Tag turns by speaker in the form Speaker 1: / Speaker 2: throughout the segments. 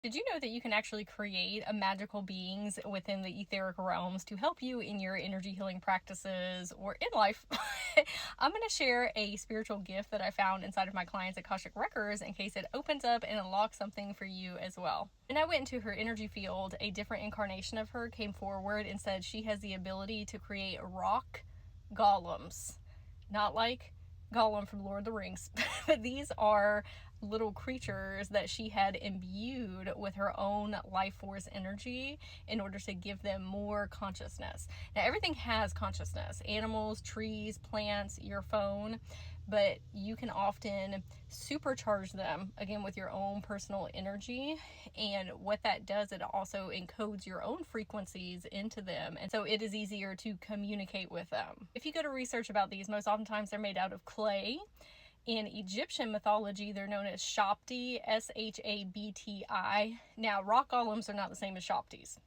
Speaker 1: Did you know that you can actually create a magical beings within the etheric realms to help you in your energy healing practices or in life? I'm going to share a spiritual gift that I found inside of my client's Akashic records in case it opens up and unlocks something for you as well. When I went into her energy field, a different incarnation of her came forward and said she has the ability to create rock golems. Not like Gollum from Lord of the Rings, but these are little creatures that she had imbued with her own life force energy in order to give them more consciousness. Now, everything has consciousness: animals, trees, plants, your phone, but you can often supercharge them again with your own personal energy. And what that does, it also encodes your own frequencies into them, and so it is easier to communicate with them. If you go to research about these, most oftentimes they're made out of clay. In Egyptian mythology, they're known as Shapti, Shabti. Now, rock golems are not the same as Shaptis,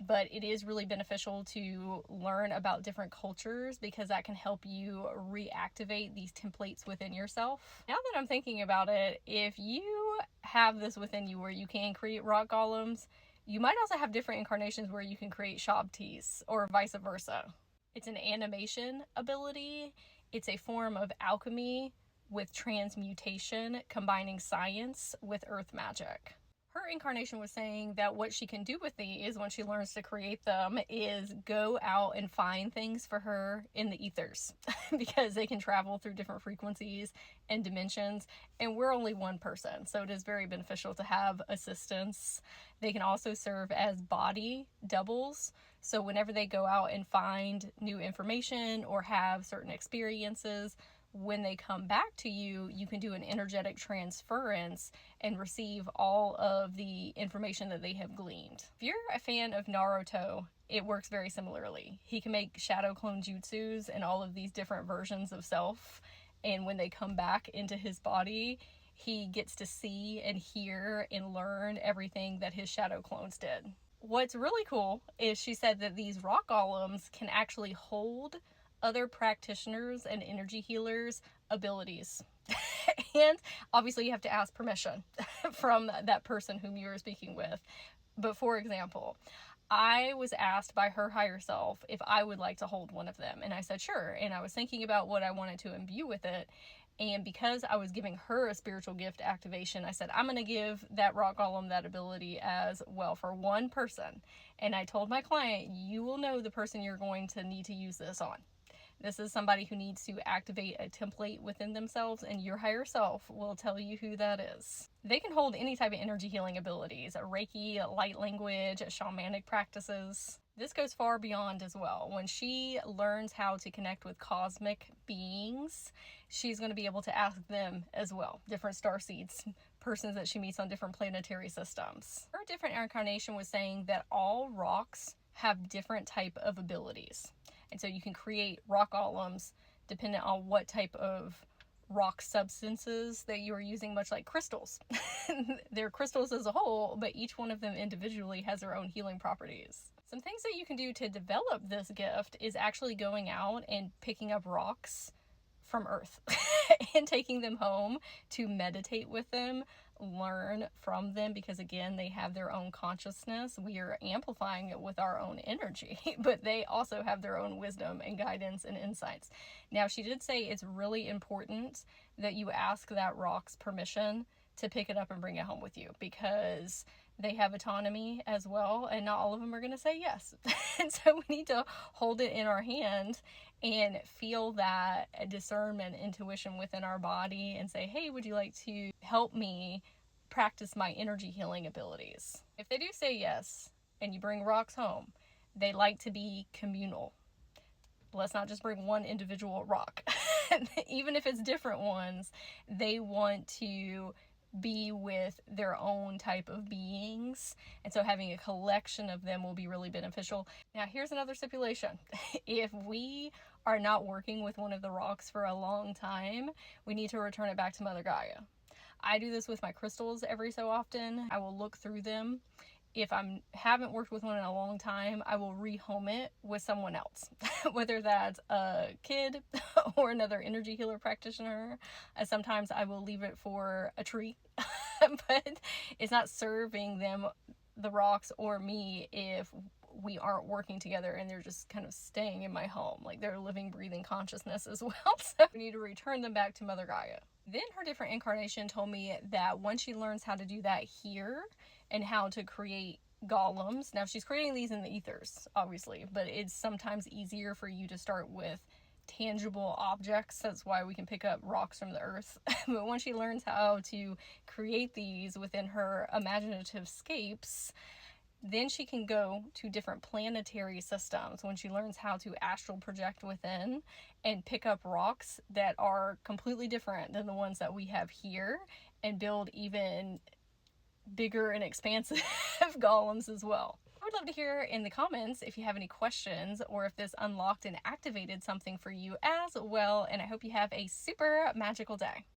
Speaker 1: but it is really beneficial to learn about different cultures because that can help you reactivate these templates within yourself. Now that I'm thinking about it, if you have this within you where you can create rock golems, you might also have different incarnations where you can create Shaptis or vice versa. It's an animation ability. It's a form of alchemy with transmutation, combining science with earth magic. Her incarnation was saying that what she can do with these when she learns to create them is go out and find things for her in the ethers because they can travel through different frequencies and dimensions, and we're only one person, so it is very beneficial to have assistance. They can also serve as body doubles, so whenever they go out and find new information or have certain experiences, when they come back to you, you can do an energetic transference and receive all of the information that they have gleaned. If you're a fan of Naruto, it works very similarly. He can make shadow clone jutsus and all of these different versions of self, and when they come back into his body, he gets to see and hear and learn everything that his shadow clones did. What's really cool is she said that these rock golems can actually hold other practitioners and energy healers' abilities. And obviously you have to ask permission from that person whom you are speaking with. But for example, I was asked by her higher self if I would like to hold one of them, and I said sure, and I was thinking about what I wanted to imbue with it. And because I was giving her a spiritual gift activation, I said, I'm going to give that rock golem that ability as well for one person. And I told my client, you will know the person you're going to need to use this on. This is somebody who needs to activate a template within themselves, and your higher self will tell you who that is. They can hold any type of energy healing abilities, Reiki, light language, shamanic practices. This goes far beyond as well. When she learns how to connect with cosmic beings, she's going to be able to ask them as well, different starseeds, persons that she meets on different planetary systems. Her different incarnation was saying that all rocks have different type of abilities. And so you can create rock golems depending on what type of rock substances that you are using, much like crystals. They're crystals as a whole, but each one of them individually has their own healing properties. Some things that you can do to develop this gift is actually going out and picking up rocks from Earth and taking them home to meditate with them, learn from them, because again, they have their own consciousness. We are amplifying it with our own energy, but they also have their own wisdom and guidance and insights. Now, she did say it's really important that you ask that rock's permission to pick it up and bring it home with you, because they have autonomy as well, and not all of them are going to say yes. And so we need to hold it in our hand and feel that discernment, intuition within our body and say, hey, would you like to help me practice my energy healing abilities? If they do say yes and you bring rocks home, they like to be communal. Let's not just bring one individual rock. Even if it's different ones, they want to be with their own type of beings, and so having a collection of them will be really beneficial. Now, here's another stipulation. If we are not working with one of the rocks for a long time, we need to return it back to Mother Gaia. I do this with my crystals every so often. I will look through them. If I haven't worked with one in a long time, I will rehome it with someone else, whether that's a kid or another energy healer practitioner. Sometimes I will leave it for a tree but it's not serving them, the rocks, or me, if we aren't working together and they're just kind of staying in my home. Like, they're living, breathing consciousness as well. So we need to return them back to Mother Gaia. Then her different incarnation told me that once she learns how to do that here and how to create golems, now she's creating these in the ethers, obviously, but it's sometimes easier for you to start with tangible objects. That's why we can pick up rocks from the earth. But once she learns how to create these within her imaginative scapes, then she can go to different planetary systems when she learns how to astral project within and pick up rocks that are completely different than the ones that we have here, and build even bigger and expansive golems as well. I would love to hear in the comments if you have any questions, or if this unlocked and activated something for you as well. And I hope you have a super magical day.